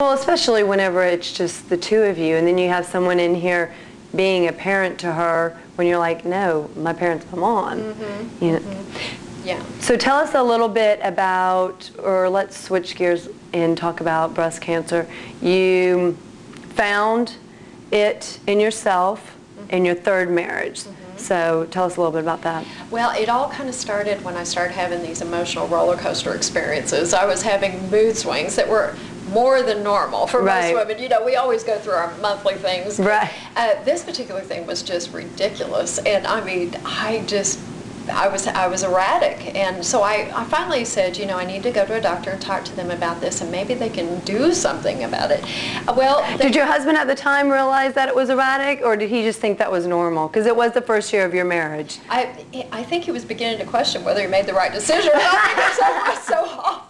Well, especially whenever it's just the two of you, and then you have someone in here being a parent to her when you're like, no, my parents come on. Mm-hmm. You know? Mm-hmm. Yeah. So tell us a little bit about, or let's switch gears and talk about breast cancer. You found it in yourself in your third marriage. So tell us a little bit about that. Well, it all kind of started when I started having these emotional roller coaster experiences. I was having mood swings that were more than normal for most women. You know, we always go through our monthly things. Right. This particular thing was just ridiculous. And I mean, I was erratic, and so I finally said, you know, I need to go to a doctor and talk to them about this, and maybe they can do something about it. Well, did your husband at the time realize that it was erratic, or did he just think that was normal? Because it was the first year of your marriage. I think he was beginning to question whether he made the right decision or not, because it was so awful.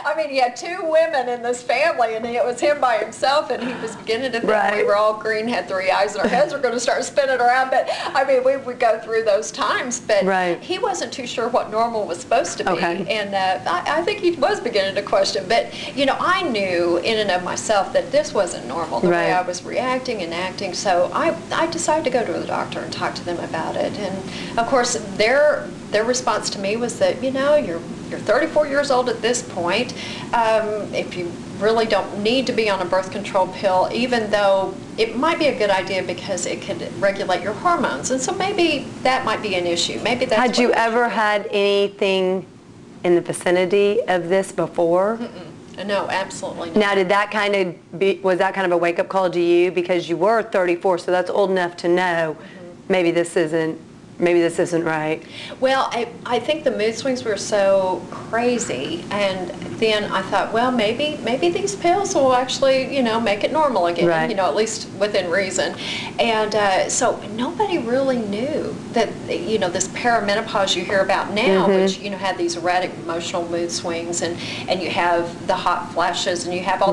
I mean, he had two women in this family, and it was him by himself, and he was beginning to think we were all green, had three eyes, and our heads were going to start spinning around. But I mean, we would go through those times, but he wasn't too sure what normal was supposed to be, and I think he was beginning to question. But you know, I knew in and of myself that this wasn't normal, the way I was reacting and acting. So I decided to go to the doctor and talk to them about it. And of course, their response to me was that, you know, you're 34 years old at this point. If you really don't need to be on a birth control pill, even though it might be a good idea because it could regulate your hormones, and so maybe that might be an issue. Maybe that's. Had you ever had anything in the vicinity of this before? No, absolutely not. Now, did that kind of was that kind of a wake-up call to you, because you were 34, so that's old enough to know maybe this isn't right? Well, I think the mood swings were so crazy, and then I thought, well, maybe these pills will actually, you know, make it normal again, you know, at least within reason. And so nobody really knew that, you know, this perimenopause you hear about now, which, you know, had these erratic emotional mood swings, and you have the hot flashes, and you have all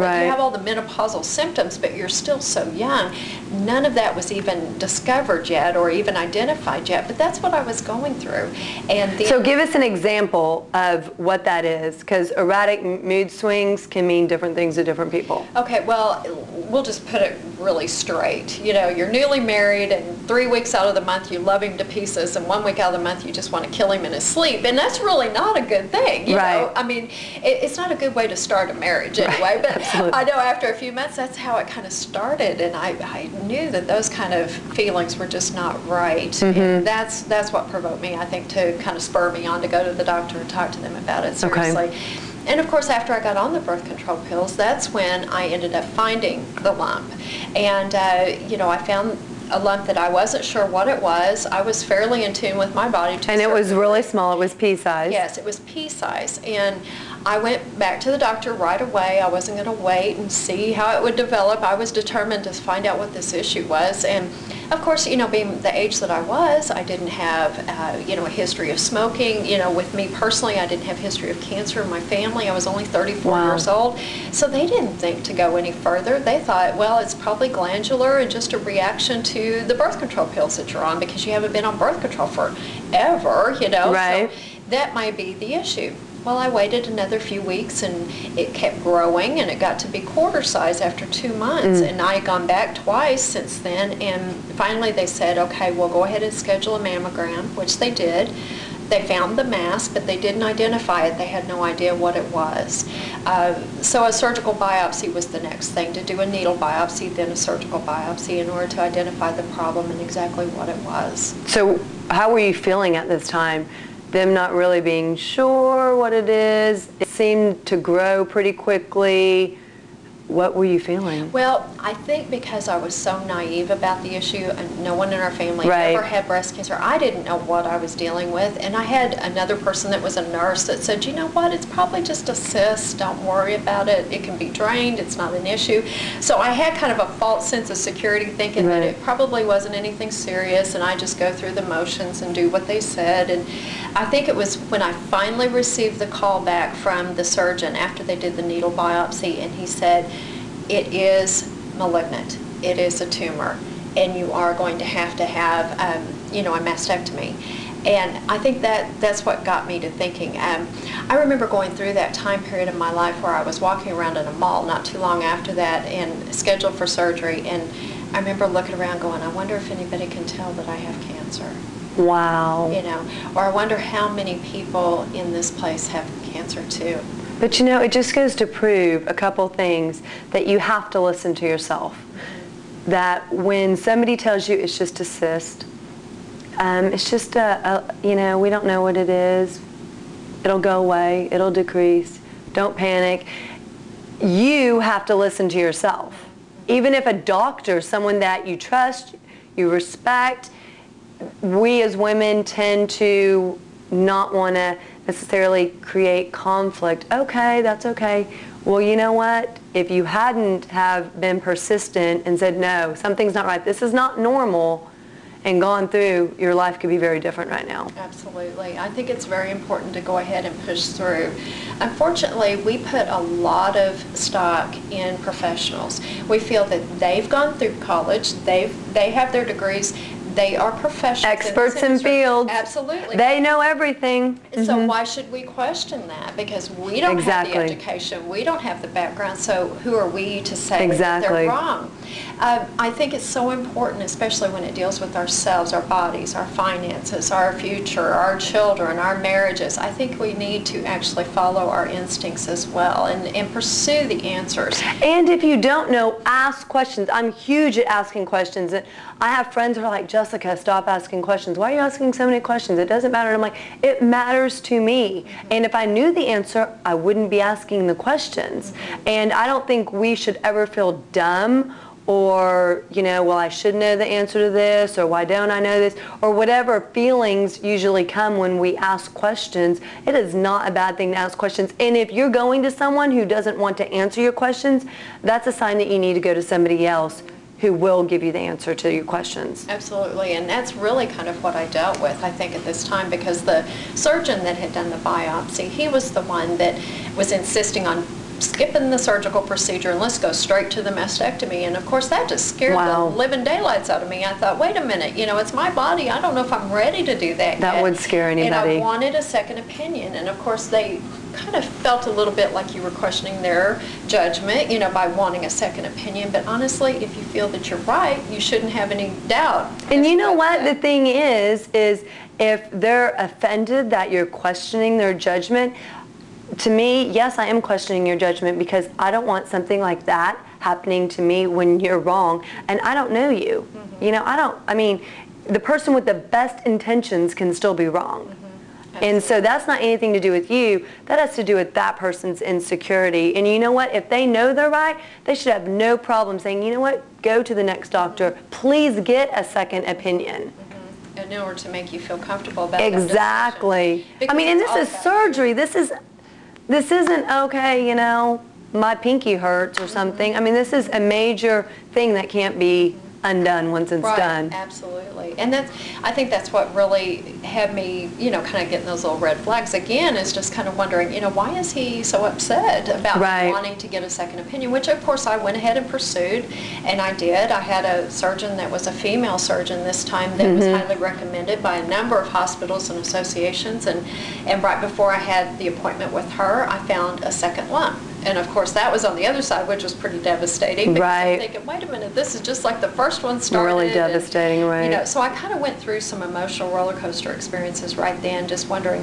the menopausal symptoms, but you're still so young. None of that was even discovered yet or even identified yet, but that's what I was going through. And so give us an example of what that is, because erratic mood swings can mean different things to different people. Okay, well, we'll just put it really straight. You know, you're newly married, and 3 weeks out of the month you love him to pieces, and 1 week out of the month you just want to kill him in his sleep, and that's really not a good thing, you know? I mean, it's not a good way to start a marriage anyway, but I know after a few months that's how it kind of started, and I knew that those kind of feelings were just not right, and that's what provoked me, I think, to kind of spur me on to go to the doctor and talk to them about it seriously. And of course, after I got on the birth control pills, that's when I ended up finding the lump. And, you know, I found a lump that I wasn't sure what it was. I was fairly in tune with my body. And it was really small. It was pea size. Yes, it was pea size. And I went back to the doctor right away. I wasn't going to wait and see how it would develop. I was determined to find out what this issue was. And of course, you know, being the age that I was, I didn't have, you know, a history of smoking. You know, with me personally, I didn't have a history of cancer in my family. I was only 34 years old. So they didn't think to go any further. They thought, well, it's probably glandular and just a reaction to the birth control pills that you're on, because you haven't been on birth control forever, you know. So that might be the issue. Well, I waited another few weeks, and it kept growing, and it got to be quarter size after 2 months. And I had gone back twice since then, and finally they said, okay, we'll go ahead and schedule a mammogram, which they did. They found the mass, but they didn't identify it. They had no idea what it was. So a surgical biopsy was the next thing, to do a needle biopsy, then a surgical biopsy, in order to identify the problem and exactly what it was. So how were you feeling at this time? Them not really being sure what it is. It seemed to grow pretty quickly. What were you feeling? Well, I think because I was so naive about the issue, and no one in our family ever had breast cancer, I didn't know what I was dealing with. And I had another person that was a nurse that said, you know what, it's probably just a cyst, don't worry about it, it can be drained, it's not an issue. So I had kind of a false sense of security, thinking that it probably wasn't anything serious, and I just go through the motions and do what they said. And I think it was when I finally received the call back from the surgeon after they did the needle biopsy, and he said, it is malignant, it is a tumor, and you are going to have, you know, a mastectomy. And I think that's what got me to thinking. I remember going through that time period of my life where I was walking around in a mall not too long after that and scheduled for surgery, and I remember looking around going, I wonder if anybody can tell that I have cancer. Wow. You know, or I wonder how many people in this place have cancer too. But you know, it just goes to prove a couple things, that you have to listen to yourself. That when somebody tells you it's just a cyst, it's just you know, we don't know what it is. It'll go away. It'll decrease. Don't panic. You have to listen to yourself. Even if a doctor, someone that you trust, you respect, we as women tend to not want to necessarily create conflict. Okay, that's okay. Well, you know what? If you hadn't have been persistent and said, no, something's not right, this is not normal, and gone through, your life could be very different right now. Absolutely. I think it's very important to go ahead and push through. Unfortunately, we put a lot of stock in professionals. We feel that they've gone through college, they have their degrees, they are professionals. Experts in fields. Absolutely. They know everything. So why should we question that? Because we don't have the education, we don't have the background, so who are we to say that they're wrong? I think it's so important, especially when it deals with ourselves, our bodies, our finances, our future, our children, our marriages. I think we need to actually follow our instincts as well and pursue the answers. And if you don't know, ask questions. I'm huge at asking questions. I have friends who are like, Jessica, stop asking questions. Why are you asking so many questions? It doesn't matter. And I'm like, it matters to me. And if I knew the answer, I wouldn't be asking the questions. And I don't think we should ever feel dumb or, you know, well, I should know the answer to this, or why don't I know this, or whatever feelings usually come when we ask questions. It is not a bad thing to ask questions. And if you're going to someone who doesn't want to answer your questions, that's a sign that you need to go to somebody else who will give you the answer to your questions. Absolutely, and that's really kind of what I dealt with, I think, at this time, because the surgeon that had done the biopsy, he was the one that was insisting on skipping the surgical procedure and let's go straight to the mastectomy. And of course that just scared the living daylights out of me. I thought, wait a minute, you know, it's my body. I don't know if I'm ready to do that That yet. would scare anybody. And I wanted a second opinion. And of course they kind of felt a little bit like you were questioning their judgment, you know, by wanting a second opinion. But honestly, if you feel that you're right, you shouldn't have any doubt. And you know what the thing is if they're offended that you're questioning their judgment, to me, yes, I am questioning your judgment because I don't want something like that happening to me when you're wrong and I don't know you. You know, I mean, the person with the best intentions can still be wrong. And so that's not anything to do with you. That has to do with that person's insecurity. And you know what? If they know they're right, they should have no problem saying, you know what? Go to the next doctor. Please get a second opinion. In order to make you feel comfortable about Exactly. I mean, and this is surgery. This isn't, okay, you know, my pinky hurts or something. I mean, this is a major thing that can't be undone once it's done. Absolutely. And I think that's what really had me, you know, kind of getting those little red flags again, is just kind of wondering, you know, why is he so upset about wanting to get a second opinion, which of course I went ahead and pursued, and I did. I had a surgeon that was a female surgeon this time that was highly recommended by a number of hospitals and associations, and right before I had the appointment with her, I found a second lump. And of course that was on the other side, which was pretty devastating. Because I'm thinking, wait a minute, this is just like the first one started. Really devastating, and, right. You know, so I kind of went through some emotional roller coaster experiences right then, just wondering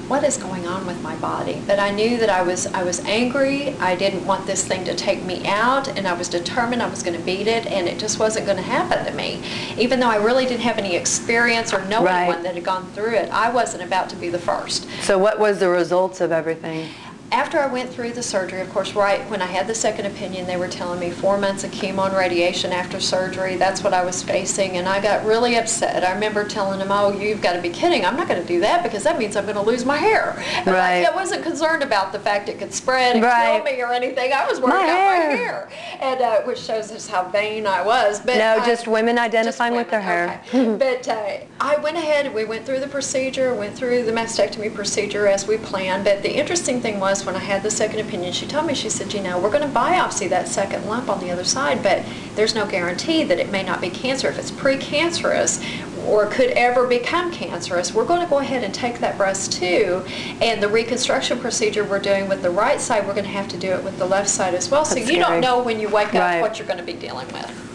what is going on with my body. But I knew that I was angry. I didn't want this thing to take me out, and I was determined I was going to beat it, and it just wasn't going to happen to me. Even though I really didn't have any experience or know anyone that had gone through it, I wasn't about to be the first. So what was the results of everything? After I went through the surgery, of course, right when I had the second opinion, they were telling me 4 months of chemo and radiation after surgery. That's what I was facing, and I got really upset. I remember telling them, oh, you've got to be kidding. I'm not going to do that because that means I'm going to lose my hair. And I wasn't concerned about the fact it could spread and kill me or anything. I was worried about my hair, and which shows us how vain I was. But no, just women identifying with their hair. Okay. But I went ahead, we went through the procedure, went through the mastectomy procedure as we planned. But the interesting thing was, when I had the second opinion, she told me, she said, you know, we're going to biopsy that second lump on the other side, but there's no guarantee that it may not be cancer. If it's precancerous, or could ever become cancerous, we're going to go ahead and take that breast too, and the reconstruction procedure we're doing with the right side, we're going to have to do it with the left side as well. So That's you don't scary. know when you wake up Right. what you're going to be dealing with.